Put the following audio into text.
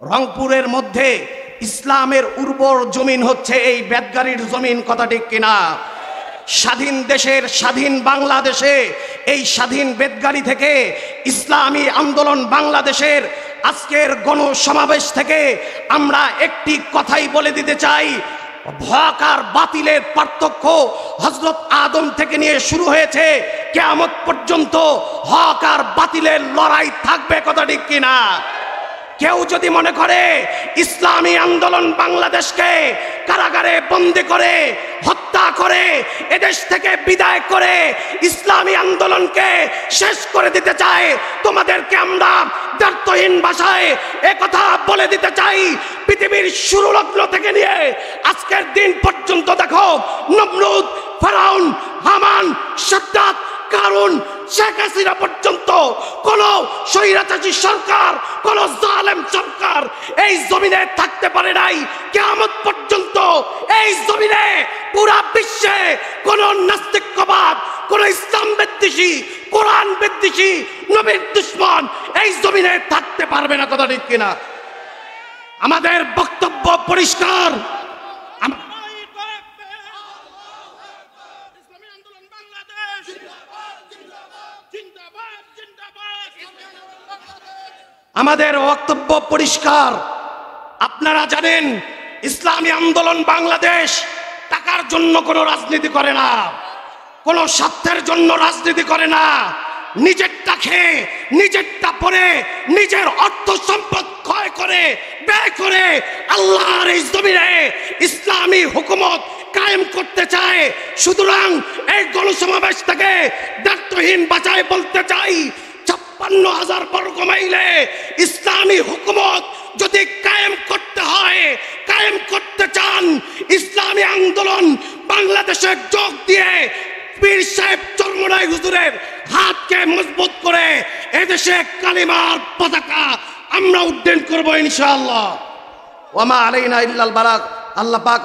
রংপুরের মধ্যে ইসলামের উর্বর জমিন হচ্ছে এই বেদগাড়ির জমিন, কথা ঠিক কিনা? স্বাধীন দেশের, স্বাধীন বাংলাদেশে এই স্বাধীন বেদগাড়ি থেকে ইসলামী আন্দোলন বাংলাদেশের আজকের গণসমাবেশ থেকে আমরা একটি কথাই বলে দিতে চাই, হক আর বাতিলের পার্থক্য হযরত আদম থেকে নিয়ে শুরু হয়েছে, কিয়ামত পর্যন্ত হক আর বাতিলের লড়াই থাকবে, কথা ঠিক কিনা? কেউ যদি মনে করে ইসলামী আন্দোলন বাংলাদেশকে কারাগারে বন্দী করে হত্যা করে এদেশ থেকে বিদায় করে ইসলামী আন্দোলনকে শেষ করে দিতে চায়, তোমাদেরকে আমরা দ্ব্যর্থহীন ভাষায় একথা বলে দিতে চাই, পৃথিবীর শুরু লগ্ন থেকে নিয়ে আজকের দিন পর্যন্ত দেখো, নমরুদ, ফেরাউন, হামান, সাদ্দাত, কারুন, শেখ হাসিনা পর্যন্ত কোন স্বৈরাচারী সরকার, কোন জালেম সরকার এই জমিনে থাকতে পারে নাই। কিয়ামত পর্যন্ত এই জমিনে পুরা বিশ্বে কোন নাস্তিকবাদ, কোন ইসলাম বিদ্বেষী, কোরআন বিদ্বেষী, নবীর দুশমন এই জমিনে থাকতে পারবে না, কথা ঠিক কিনা? আমাদের বক্তব্য পরিষ্কার, আমাদের বক্তব্য পরিষ্কার। আপনারা জানেন ইসলামী আন্দোলন বাংলাদেশ টাকার জন্য কোনো রাজনীতি করে না, কোনো স্বার্থের জন্য রাজনীতি করে না, নিজেরটা খেয়ে, নিজেরটা পরে, নিজের অর্থ সম্পদ ক্ষয় করে, ব্যয় করে আল্লাহর এই জমিনে ইসলামী হুকুমত কায়েম করতে চায়। সুতরাং এই গণসমাবেশ থেকে দ্ব্যর্থহীন ভাষায় বলতে চাই, ৫৬,০০০ বর্গ মাইলে ইসলামী হুকুমত যদি কায়েম করতে হয়, কায়েম করতে চান, ইসলামী আন্দোলন বাংলাদেশে যোগ দিয়ে পীর সাহেব চরমনাই হুজুরের হাতকে মজবুত করে এদেশে কালিমার পতাকা আমরা উড্ডয়ন করবো ইনশাআল্লাহ। ওয়া মা আলাইনা ইল্লাল বালাগ। আল্লাহ পাক